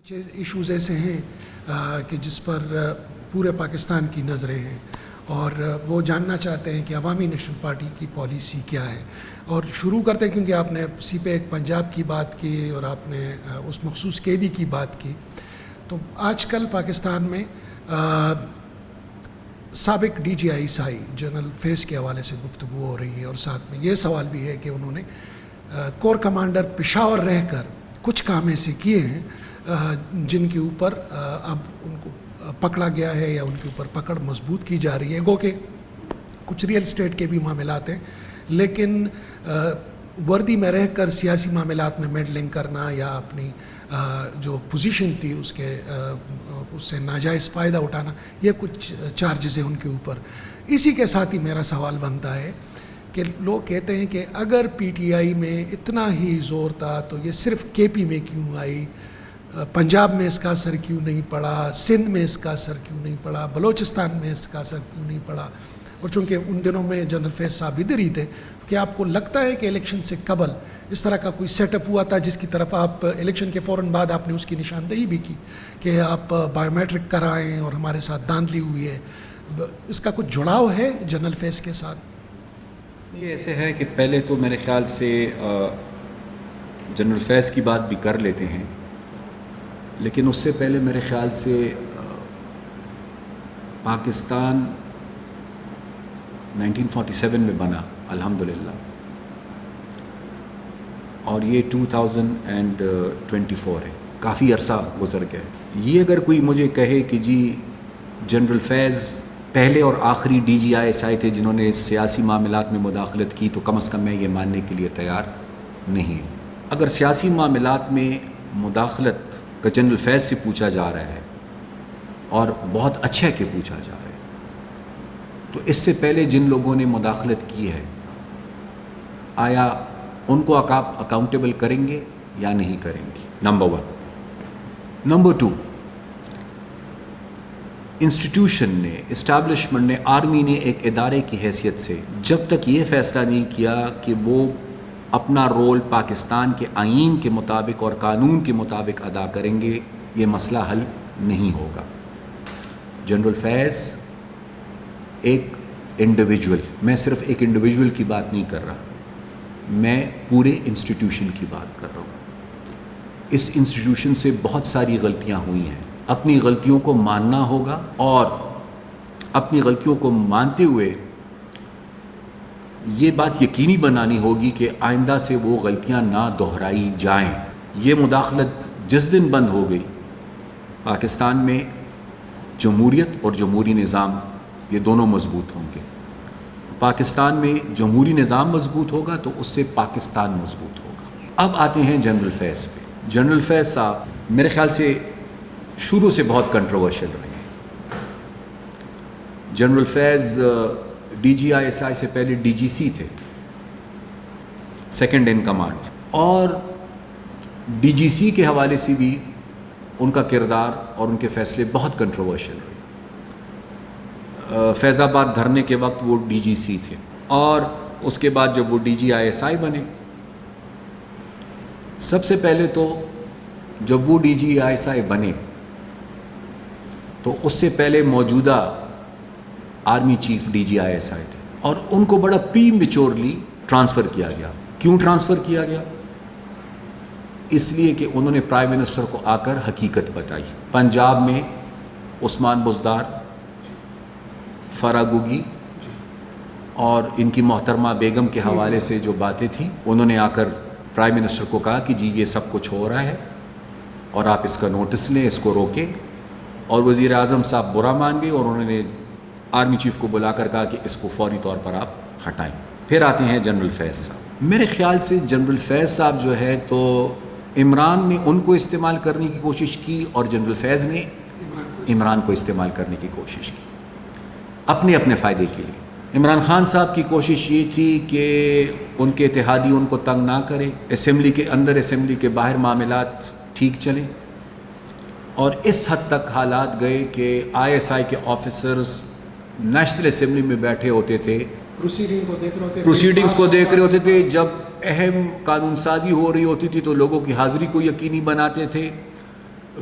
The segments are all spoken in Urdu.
ایشوز ایسے ہیں کہ جس پر پورے پاکستان کی نظریں ہیں اور وہ جاننا چاہتے ہیں کہ عوامی نیشنل پارٹی کی پالیسی کیا ہے. اور شروع کرتے ہیں کیونکہ آپ نے سی پہ ایک پنجاب کی بات کی اور آپ نے اس مخصوص قیدی کی بات کی. تو آج کل پاکستان میں سابق ڈی جی آئی سائی جنرل فیض کے حوالے سے گفتگو ہو رہی ہے اور ساتھ میں یہ سوال بھی ہے کہ انہوں نے کور کمانڈر پشاور رہ کر کچھ کام ایسے کیے ہیں جن کے اوپر اب ان کو پکڑا گیا ہے یا ان کے اوپر پکڑ مضبوط کی جا رہی ہے. گو کہ کچھ ریئل اسٹیٹ کے بھی معاملات ہیں لیکن وردی میں رہ کر سیاسی معاملات میں میڈلنگ کرنا یا اپنی جو پوزیشن تھی اس سے ناجائز فائدہ اٹھانا، یہ کچھ چارجز ہیں ان کے اوپر. اسی کے ساتھ ہی میرا سوال بنتا ہے کہ لوگ کہتے ہیں کہ اگر پی ٹی آئی میں اتنا ہی زور تھا تو یہ صرف کے پی میں کیوں آئی، پنجاب میں اس کا اثر کیوں نہیں پڑا، سندھ میں اس کا اثر کیوں نہیں پڑا، بلوچستان میں اس کا اثر کیوں نہیں پڑا. اور چونکہ ان دنوں میں جنرل فیض صاحب ادھر ہی تھے، کہ آپ کو لگتا ہے کہ الیکشن سے قبل اس طرح کا کوئی سیٹ اپ ہوا تھا جس کی طرف آپ الیکشن کے فوراً بعد آپ نے اس کی نشاندہی بھی کی کہ آپ بایو میٹرک کرائیں اور ہمارے ساتھ دھاندلی ہوئی ہے، اس کا کچھ جڑاؤ ہے جنرل فیض کے ساتھ؟ یہ ایسے ہے کہ پہلے تو میرے خیال سے جنرل فیض کی بات بھی کر لیتے ہیں، لیکن اس سے پہلے میرے خیال سے پاکستان 1947 میں بنا الحمدللہ، اور یہ 2024 ہے، کافی عرصہ گزر گیا. یہ اگر کوئی مجھے کہے کہ جی جنرل فیض پہلے اور آخری D G I S I تھے جنہوں نے سیاسی معاملات میں مداخلت کی، تو کم از کم میں یہ ماننے کے لیے تیار نہیں ہوں. اگر سیاسی معاملات میں مداخلت کا جنرل فیض سے پوچھا جا رہا ہے اور بہت اچھا کہ پوچھا جا رہا ہے، تو اس سے پہلے جن لوگوں نے مداخلت کی ہے آیا ان کو اکاؤنٹیبل کریں گے یا نہیں کریں گے؟ نمبر 1. نمبر 2، انسٹیٹیوشن نے، اسٹیبلشمنٹ نے، آرمی نے ایک ادارے کی حیثیت سے جب تک یہ فیصلہ نہیں کیا کہ وہ اپنا رول پاکستان کے آئین کے مطابق اور قانون کے مطابق ادا کریں گے، یہ مسئلہ حل نہیں ہوگا. جنرل فیض ایک انڈیویجول، میں صرف ایک انڈیویجول کی بات نہیں کر رہا، میں پورے انسٹیٹیوشن کی بات کر رہا ہوں. اس انسٹیٹیوشن سے بہت ساری غلطیاں ہوئی ہیں، اپنی غلطیوں کو ماننا ہوگا اور اپنی غلطیوں کو مانتے ہوئے یہ بات یقینی بنانی ہوگی کہ آئندہ سے وہ غلطیاں نہ دہرائی جائیں. یہ مداخلت جس دن بند ہو گئی، پاکستان میں جمہوریت اور جمہوری نظام یہ دونوں مضبوط ہوں گے. پاکستان میں جمہوری نظام مضبوط ہوگا تو اس سے پاکستان مضبوط ہوگا. اب آتے ہیں جنرل فیض پہ. جنرل فیض صاحب میرے خیال سے شروع سے بہت کنٹروورشل رہے ہیں. General Faiz D G I S I سے پہلے ڈی جی سی تھے، سیکنڈ ان کمانڈ، اور ڈی جی سی کے حوالے سے بھی ان کا کردار اور ان کے فیصلے بہت کنٹروورشل رہے. فیض آباد دھرنے کے وقت وہ ڈی جی سی تھے، اور اس کے بعد جب وہ ڈی جی آئی ایس آئی بنے، سب سے پہلے تو جب وہ ڈی جی آئی ایس آئی بنے تو اس سے پہلے موجودہ army chief D G I S I تھے، اور ان کو بڑا پری میچورلی ٹرانسفر کیا گیا. کیوں ٹرانسفر کیا گیا؟ اس لیے کہ انہوں نے پرائم منسٹر کو آ کر حقیقت بتائی. پنجاب میں عثمان بزدار، فراگوگی اور ان کی محترمہ بیگم کے حوالے سے جو باتیں تھیں، انہوں نے آ کر پرائم منسٹر کو کہا کہ جی یہ سب کچھ ہو رہا ہے اور آپ اس کا نوٹس لیں، اس کو روکیں. اور وزیر اعظم صاحب برا مان گئے اور انہوں نے آرمی چیف کو بلا کر کہا کہ اس کو فوری طور پر آپ ہٹائیں. پھر آتے ہیں جنرل فیض صاحب. میرے خیال سے جنرل فیض صاحب جو ہے تو عمران نے ان کو استعمال کرنے کی کوشش کی اور جنرل فیض نے عمران کو استعمال کرنے کی کوشش کی اپنے اپنے فائدے کے لیے. عمران خان صاحب کی کوشش یہ تھی کہ ان کے اتحادی ان کو تنگ نہ کریں، اسمبلی کے اندر اسمبلی کے باہر معاملات ٹھیک چلیں، اور اس حد تک حالات گئے کہ آئی ایس آئی کے آفیسرز نیشنل اسمبلی میں بیٹھے ہوتے تھے، پروسیڈنگز کو دیکھ رہے ہوتے تھے. جب اہم قانون سازی ہو رہی ہوتی تھی تو لوگوں کی حاضری کو یقینی بناتے تھے،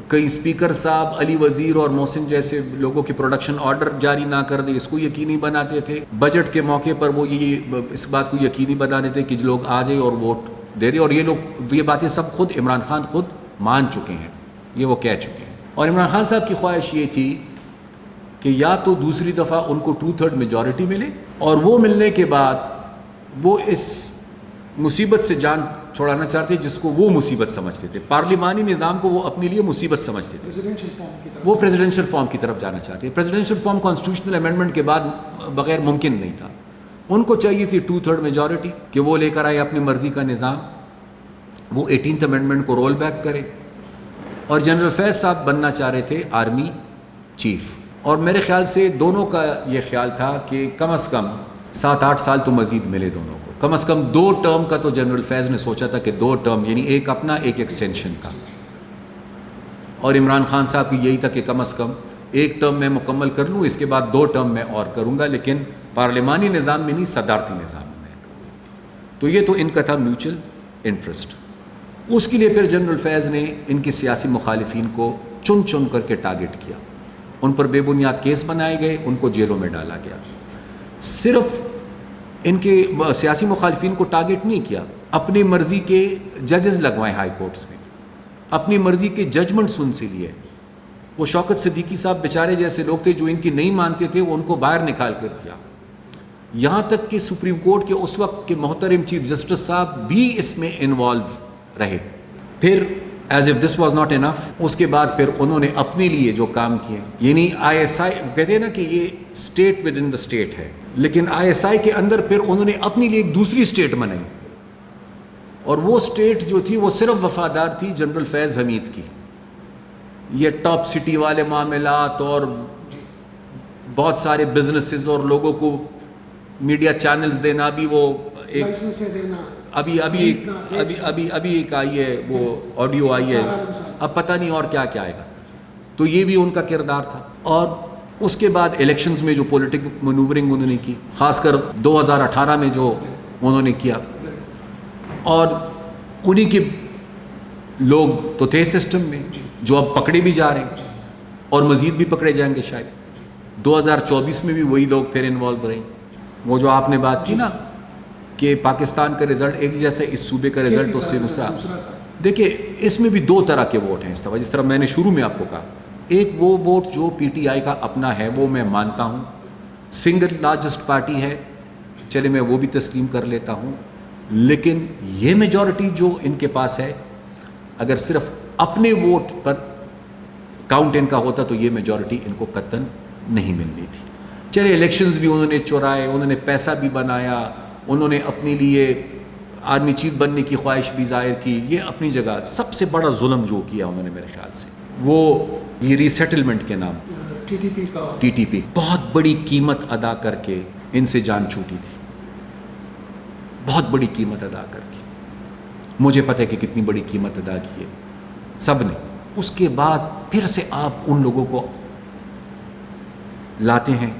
کئی اسپیکر صاحب علی وزیر اور محسن جیسے لوگوں کی پروڈکشن آرڈر جاری نہ کر دے، اس کو یقینی بناتے تھے. بجٹ کے موقع پر وہ یہ اس بات کو یقینی بناتے تھے کہ لوگ آ جائے اور ووٹ دے دے. اور یہ باتیں سب خود عمران خان خود مان چکے ہیں، یہ وہ کہہ چکے ہیں. اور عمران خان صاحب کی خواہش یہ تھی کہ یا تو دوسری دفعہ ان کو 2/3 میجورٹی ملے، اور وہ ملنے کے بعد وہ اس مصیبت سے جان چھوڑانا چاہتے جس کو وہ مصیبت سمجھتے تھے. پارلیمانی نظام کو وہ اپنے لیے مصیبت سمجھتے تھے. وہ پریزیڈنشل فارم کی طرف جانا چاہتے ہیں. پریزیڈنشل فارم کانسٹیٹیوشنل امینڈمنٹ کے بعد بغیر ممکن نہیں تھا. ان کو چاہیے تھی 2/3 میجورٹی کہ وہ لے کر آئے اپنی مرضی کا نظام. وہ 18th امینڈمنٹ کو رول بیک کرے. اور جنرل فیض صاحب بننا چاہ رہے تھے آرمی چیف. اور میرے خیال سے دونوں کا یہ خیال تھا کہ کم از کم 7-8 سال تو مزید ملے دونوں کو. کم از کم 2 ٹرم کا تو جنرل فیض نے سوچا تھا کہ 2 ٹرم، یعنی ایک اپنا ایک ایکسٹینشن کا. اور عمران خان صاحب کی یہی تھا کہ کم از کم 1 ٹرم میں مکمل کر لوں، اس کے بعد 2 ٹرم میں اور کروں گا، لیکن پارلیمانی نظام میں نہیں، صدارتی نظام میں. تو یہ تو ان کا تھا میوچل انٹرسٹ. اس کے لیے پھر جنرل فیض نے ان کے سیاسی مخالفین کو چن چن کر کے ٹارگٹ کیا. ان پر بے بنیاد کیس بنائے گئے، ان کو جیلوں میں ڈالا گیا. صرف ان کے سیاسی مخالفین کو ٹارگٹ نہیں کیا، اپنی مرضی کے ججز لگوائے ہائی کورٹس میں، اپنی مرضی کے ججمنٹس ان سے لیے. وہ شوکت صدیقی صاحب بیچارے جیسے لوگ تھے جو ان کی نہیں مانتے تھے، وہ ان کو باہر نکال کر دیا. یہاں تک کہ سپریم کورٹ کے اس وقت کے محترم چیف جسٹس صاحب بھی اس میں انوالو رہے. پھر as if this was not enough, اس کے بعد پھر انہوں نے اپنے لیے جو کام کیے، یعنی ISI کہتے ہیں نا کہ یہ state with in the state ہے، لیکن ISI کے اندر پھر انہوں نے اپنے لیے ایک دوسری اسٹیٹ بنائی. اور وہ اسٹیٹ جو تھی وہ صرف وفادار تھی جنرل فیض حمید کی. یہ ٹاپ سٹی والے معاملات اور بہت سارے بزنسز اور لوگوں کو میڈیا چینلز دینا، بھی وہ ایک ابھی ایک آئی ہے، وہ آڈیو آئی ہے، اب پتہ نہیں اور کیا کیا آئے گا. تو یہ بھی ان کا کردار تھا. اور اس کے بعد الیکشنز میں جو پولیٹک مینوورنگ انہوں نے کی، خاص کر 2018 میں جو انہوں نے کیا، اور انہی کے لوگ تو تھے سسٹم میں جو اب پکڑے بھی جا رہے ہیں اور مزید بھی پکڑے جائیں گے شاید. 2024 میں بھی وہی لوگ پھر انوالو رہے. وہ جو آپ نے بات کی نا کہ پاکستان کا رزلٹ ایک جیسا، اس صوبے کا رزلٹ اس سے مختلف. دیکھیے اس میں بھی 2 طرح کے ووٹ ہیں اس طرح، جس طرح میں نے شروع میں آپ کو کہا. ایک وہ ووٹ جو PTI کا اپنا ہے، وہ میں مانتا ہوں، سنگل لارجسٹ پارٹی ہے، چلے میں وہ بھی تسلیم کر لیتا ہوں. لیکن یہ میجورٹی جو ان کے پاس ہے، اگر صرف اپنے ووٹ پر کاؤنٹ ان کا ہوتا تو یہ میجورٹی ان کو قطعاً نہیں ملنی تھی. چلے الیکشنز بھی انہوں نے چورائے، انہوں نے پیسہ بھی بنایا، انہوں نے اپنے لیے آرمی چیف بننے کی خواہش بھی ظاہر کی. یہ اپنی جگہ سب سے بڑا ظلم جو کیا انہوں نے میرے خیال سے، وہ یہ ری سیٹلمنٹ کے نام TTP بہت بڑی قیمت ادا کر کے ان سے جان چھوٹی تھی. بہت بڑی قیمت ادا کر کے، مجھے پتہ ہے کہ کتنی بڑی قیمت ادا کی ہے سب نے. اس کے بعد پھر سے آپ ان لوگوں کو لاتے ہیں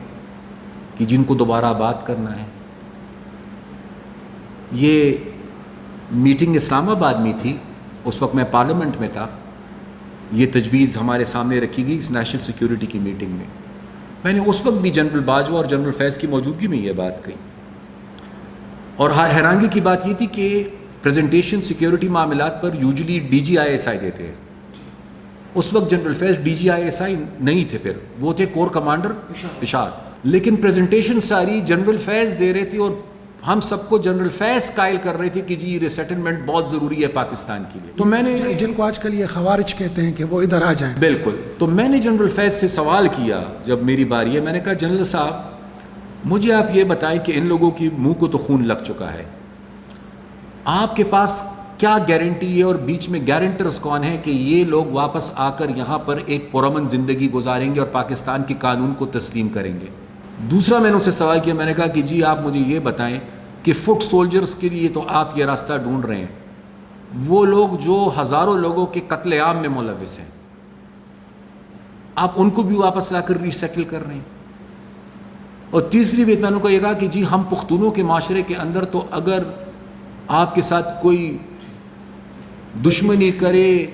کہ جن کو دوبارہ آباد کرنا ہے. یہ میٹنگ اسلام آباد میں تھی، اس وقت میں پارلیمنٹ میں تھا. یہ تجویز ہمارے سامنے رکھی گئی اس نیشنل سیکیورٹی کی میٹنگ میں. میں نے اس وقت بھی جنرل باجوہ اور جنرل فیض کی موجودگی میں یہ بات کہی. اور حیرانگی کی بات یہ تھی کہ پریزنٹیشن سیکیورٹی معاملات پر یوزلی DGISI دیتے ہیں. اس وقت جنرل فیض DGISI نہیں تھے، پھر وہ تھے کور کمانڈر پشاور. لیکن پریزنٹیشن ساری جنرل فیض دے رہے تھے اور ہم سب کو جنرل فیض قائل کر رہے تھے کہ جی ریسیٹلمنٹ بہت ضروری ہے پاکستان کے لیے. تو میں نے جن کو آج کل یہ خوارج کہتے ہیں کہ وہ ادھر آ جائیں. بالکل. تو میں نے جنرل فیض سے سوال کیا جب میری باری ہے، میں نے کہا جنرل صاحب مجھے آپ یہ بتائیں کہ ان لوگوں کی منہ کو تو خون لگ چکا ہے، آپ کے پاس کیا گارنٹی ہے اور بیچ میں گارنٹرز کون ہیں کہ یہ لوگ واپس آ کر یہاں پر ایک پرامن زندگی گزاریں گے اور پاکستان کے قانون کو تسلیم کریں گے. دوسرا میں نے ان سے سوال کیا، میں نے کہا کہ جی آپ مجھے یہ بتائیں کہ فٹ سولجرز کے لیے تو آپ یہ راستہ ڈھونڈ رہے ہیں، وہ لوگ جو ہزاروں لوگوں کے قتل عام میں ملوث ہیں، آپ ان کو بھی واپس لا کر ریسیٹل کر رہے ہیں. اور تیسری بات میں نے یہ کہا کہ جی ہم پختونوں کے معاشرے کے اندر تو اگر آپ کے ساتھ کوئی دشمنی کرے،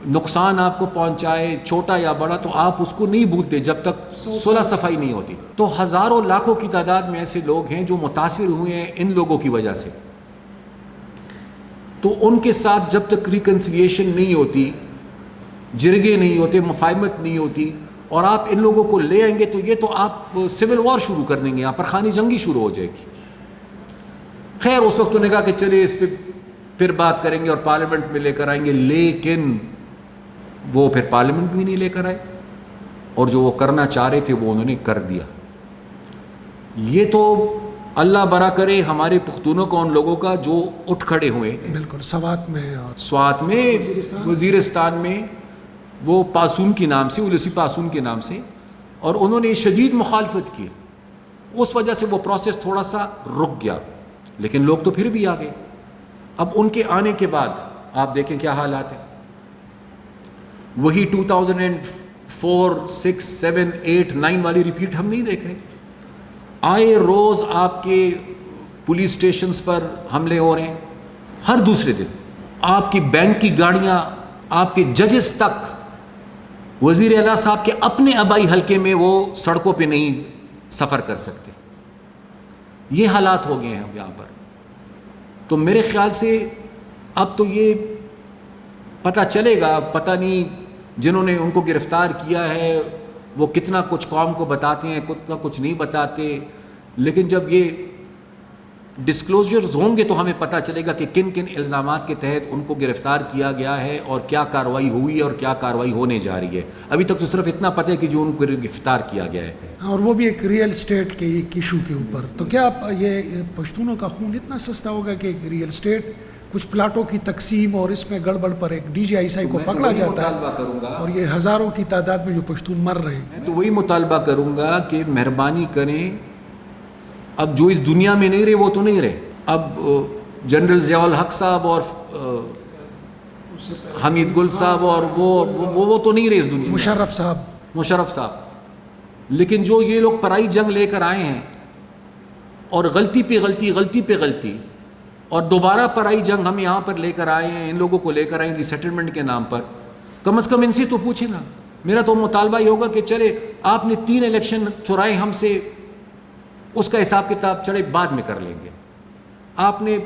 نقصان آپ کو پہنچائے چھوٹا یا بڑا تو آپ اس کو نہیں بھولتے جب تک صلح صفائی نہیں ہوتی. تو ہزاروں لاکھوں کی تعداد میں ایسے لوگ ہیں جو متاثر ہوئے ہیں ان لوگوں کی وجہ سے. تو ان کے ساتھ جب تک ریکنسیلیشن نہیں ہوتی, جرگے نہیں ہوتے, مفاہمت نہیں ہوتی, اور آپ ان لوگوں کو لے آئیں گے تو یہ تو آپ سول وار شروع کر دیں گے, یہاں پر خانی جنگی شروع ہو جائے گی. خیر اس وقت تو نے کہا کہ چلیے اس پہ پھر بات کریں گے اور پارلیمنٹ میں لے کر آئیں گے, لیکن وہ پھر پارلیمنٹ بھی نہیں لے کر آئے, اور جو وہ کرنا چاہ رہے تھے وہ انہوں نے کر دیا. یہ تو اللہ برا کرے ہمارے پختونوں کو, ان لوگوں کا جو اٹھ کھڑے ہوئے. بالکل سوات میں, اور سوات میں, وزیرستان میں, وہ پاسون کے نام سے, اولسی پاسون کے نام سے, اور انہوں نے شدید مخالفت کی. اس وجہ سے وہ پروسیس تھوڑا سا رک گیا, لیکن لوگ تو پھر بھی آ گئے. اب ان کے آنے کے بعد آپ دیکھیں کیا حالات ہیں. وہی 2004, 6, 7, 8, 9 والی ریپیٹ ہم نہیں دیکھ رہے. آئے روز آپ کے پولیس اسٹیشنز پر حملے ہو رہے ہیں. ہر دوسرے دن آپ کی بینک کی گاڑیاں, آپ کے ججز تک, وزیر اعلیٰ صاحب کے اپنے آبائی حلقے میں وہ سڑکوں پہ نہیں سفر کر سکتے. یہ حالات ہو گئے ہیں اب یہاں پر. تو میرے خیال سے اب تو یہ پتہ چلے گا, پتہ نہیں جنہوں نے ان کو گرفتار کیا ہے وہ کتنا کچھ قوم کو بتاتے ہیں, کتنا کچھ نہیں بتاتے, لیکن جب یہ ڈسکلوزرز ہوں گے تو ہمیں پتہ چلے گا کہ کن کن الزامات کے تحت ان کو گرفتار کیا گیا ہے اور کیا کارروائی ہوئی اور کیا کارروائی ہونے جا رہی ہے. ابھی تک تو صرف اتنا پتہ ہے کہ جو ان کو گرفتار کیا گیا ہے, اور وہ بھی ایک ریئل اسٹیٹ کے ایک ایشو کے اوپر. تو کیا یہ پشتونوں کا خون اتنا سستا ہوگا کہ ایک ریئل اسٹیٹ, کچھ پلاٹوں کی تقسیم اور اس میں گڑبڑ پر ایک ڈی جے عیسائی کو پکڑا جاتا ہے, اور یہ ہزاروں کی تعداد میں جو پشتون مر رہے ہیں. میں تو وہی مطالبہ کروں گا کہ مہربانی کریں, اب جو اس دنیا میں نہیں رہے وہ تو نہیں رہے. اب جنرل ضیاء الحق صاحب اور حمید گل صاحب اور وہ تو نہیں رہے اس دنیا میں, مشرف صاحب. لیکن جو یہ لوگ پرائی جنگ لے کر آئے ہیں اور غلطی پہ غلطی اور دوبارہ پرائی جنگ ہم یہاں پر لے کر آئے ہیں, ان لوگوں کو لے کر آئے ہیں ریسیٹلمنٹ کے نام پر, کم از کم ان سے تو پوچھیں نا. میرا تو مطالبہ یہ ہوگا کہ چلے آپ نے 3 الیکشن چرائے ہم سے, اس کا حساب کتاب چلے بعد میں کر لیں گے. آپ نے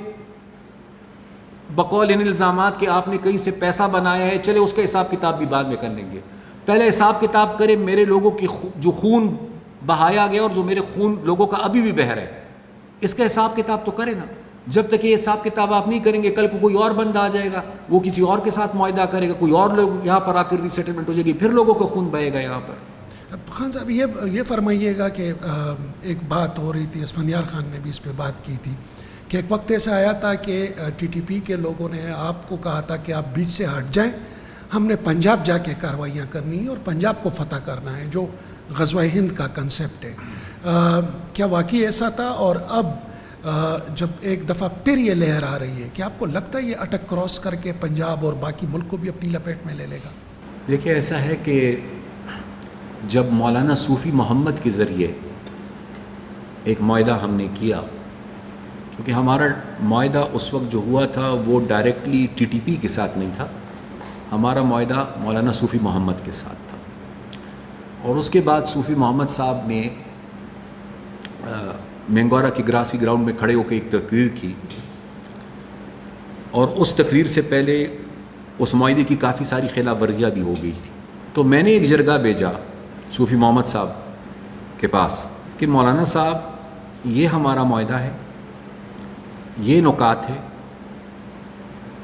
بقول ان الزامات کہ آپ نے کہیں سے پیسہ بنایا ہے, چلے اس کا حساب کتاب بھی بعد میں کر لیں گے. پہلے حساب کتاب کرے میرے لوگوں کی جو خون بہایا گیا اور جو میرے خون لوگوں کا ابھی بھی بہ رہا ہے, اس کا حساب کتاب تو کرے نا. جب تک یہ حساب کتاب آپ نہیں کریں گے, کل کو کوئی اور بندہ آ جائے گا, وہ کسی اور کے ساتھ معاہدہ کرے گا, کوئی اور لوگ یہاں پر آ کر ریسیٹلمنٹ ہو جائے گی, پھر لوگوں کا خون بہے گا یہاں پر. خان صاحب یہ فرمائیے گا کہ ایک بات ہو رہی تھی, اسفندیار خان نے بھی اس پہ بات کی تھی کہ ایک وقت ایسا آیا تھا کہ ٹی ٹی پی کے لوگوں نے آپ کو کہا تھا کہ آپ بیچ سے ہٹ جائیں, ہم نے پنجاب جا کے کارروائیاں کرنی ہیں اور پنجاب کو فتح کرنا ہے, جو غزوہ ہند کا کنسیپٹ ہے. کیا واقعی ایسا تھا؟ اور اب جب ایک دفعہ پھر یہ لہر آ رہی ہے, کیا آپ کو لگتا ہے یہ اٹک کراس کر کے پنجاب اور باقی ملک کو بھی اپنی لپیٹ میں لے لے گا؟ دیکھیے ایسا ہے کہ جب مولانا صوفی محمد کے ذریعے ایک معاہدہ ہم نے کیا, کیونکہ ہمارا معاہدہ اس وقت جو ہوا تھا وہ ڈائریکٹلی ٹی ٹی پی کے ساتھ نہیں تھا, ہمارا معاہدہ مولانا صوفی محمد کے ساتھ تھا. اور اس کے بعد صوفی محمد صاحب نے مینگورا کی گراسی گراؤنڈ میں کھڑے ہو کے ایک تقریر کی, اور اس تقریر سے پہلے اس معاہدے کی کافی ساری خلاف ورزیاں بھی ہو گئی تھی. تو میں نے ایک جرگہ بھیجا صوفی محمد صاحب کے پاس کہ مولانا صاحب یہ ہمارا معاہدہ ہے, یہ نکات ہے,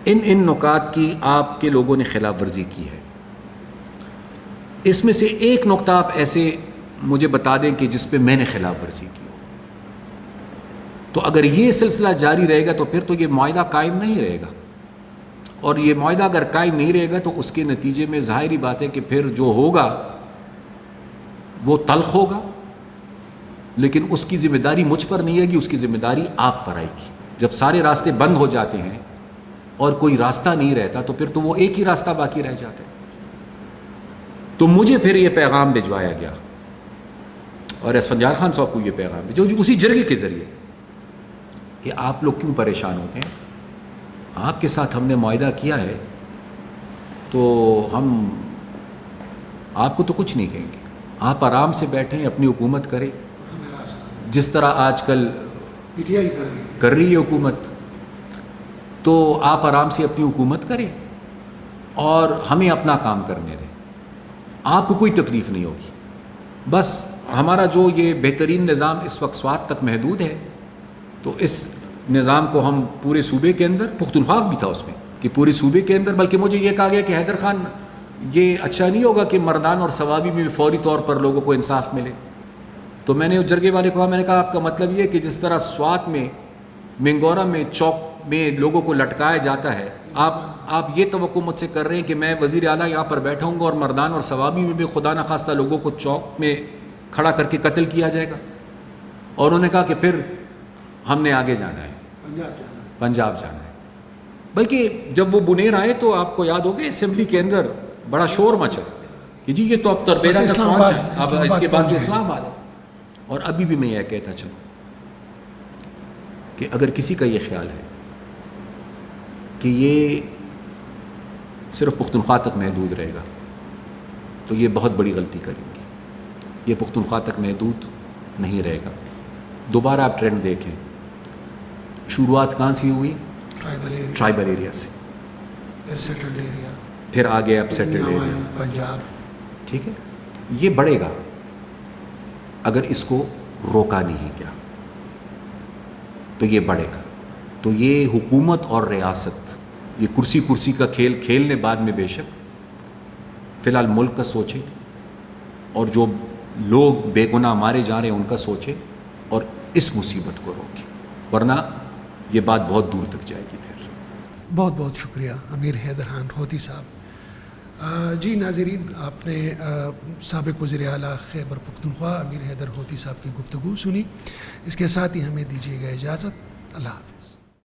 ان نکات کی آپ کے لوگوں نے خلاف ورزی کی ہے, اس میں سے ایک نقطہ آپ ایسے مجھے بتا دیں کہ جس پہ میں نے خلاف ورزی کی ہو. تو اگر یہ سلسلہ جاری رہے گا تو پھر تو یہ معاہدہ قائم نہیں رہے گا, اور یہ معاہدہ اگر قائم نہیں رہے گا تو اس کے نتیجے میں ظاہری بات ہے کہ پھر جو ہوگا وہ تلخ ہوگا, لیکن اس کی ذمہ داری مجھ پر نہیں ہے گی, اس کی ذمہ داری آپ پر آئے گی. جب سارے راستے بند ہو جاتے ہیں اور کوئی راستہ نہیں رہتا تو پھر تو وہ ایک ہی راستہ باقی رہ جاتا ہے. تو مجھے پھر یہ پیغام بھجوایا گیا, اور اسفندیار خان صاحب کو یہ پیغام جو اسی جرگے کے ذریعے, کہ آپ لوگ کیوں پریشان ہوتے ہیں, آپ کے ساتھ ہم نے معاہدہ کیا ہے تو ہم آپ کو تو کچھ نہیں کہیں گے. آپ آرام سے بیٹھیں, اپنی حکومت کریں جس طرح آج کل پی ٹی آئی کر رہی ہے حکومت. تو آپ آرام سے اپنی حکومت کریں اور ہمیں اپنا کام کرنے دیں. آپ کو کوئی تکلیف نہیں ہوگی. بس ہمارا جو یہ بہترین نظام اس وقت سوات تک محدود ہے, تو اس نظام کو ہم پورے صوبے کے اندر, پختونخوا بھی تھا اس میں کہ پورے صوبے کے اندر, بلکہ مجھے یہ کہا گیا کہ حیدر خان یہ اچھا نہیں ہوگا کہ مردان اور ثوابی میں فوری طور پر لوگوں کو انصاف ملے. تو میں نے اس جرگے والے کو کہا, میں نے کہا آپ کا مطلب یہ کہ جس طرح سوات میں منگورا میں چوک میں لوگوں کو لٹکایا جاتا ہے, آپ یہ توقع مجھ سے کر رہے ہیں کہ میں وزیر اعلیٰ یہاں پر بیٹھا ہوں گا اور مردان اور ثوابی میں بھی خدا نخواستہ لوگوں کو چوک میں کھڑا کر کے قتل کیا جائے گا. اور انہوں نے کہا کہ پھر ہم نے آگے جانا ہے, پنجاب جانا ہے. بلکہ جب وہ بنیر آئے تو آپ کو یاد ہوگا اسمبلی کے اندر بڑا شور مچا کہ جی یہ تو اب تربیرا تک پہنچا, اب اس کے بعد اسلام آباد ہے. اور ابھی بھی میں یہ کہتا چلوں کہ اگر کسی کا یہ خیال ہے کہ یہ صرف پختونخوا تک محدود رہے گا تو یہ بہت بڑی غلطی کریں گے. یہ پختونخوا تک محدود نہیں رہے گا. دوبارہ آپ ٹرینڈ دیکھیں, شروعات کہاں سے ہوئی؟ ٹرائبل ایریا سے, پھر آگے اب سیٹلڈ ایریا, پنجاب. ٹھیک ہے, یہ بڑھے گا اگر اس کو روکا نہیں گیا تو یہ بڑھے گا. تو یہ حکومت اور ریاست, یہ کرسی کا کھیل کھیلنے بعد میں بے شک, فی الحال ملک کا سوچے اور جو لوگ بے گناہ مارے جا رہے ہیں ان کا سوچے اور اس مصیبت کو روکے, ورنہ یہ بات بہت دور تک جائے گی. پھر بہت بہت شکریہ امیر حیدر خان ہوتی صاحب. جی ناظرین, آپ نے سابق وزیر اعلیٰ خیبر پختونخوا امیر حیدر ہوتی صاحب کی گفتگو سنی. اس کے ساتھ ہی ہمیں دیجیے گا اجازت. اللہ حافظ.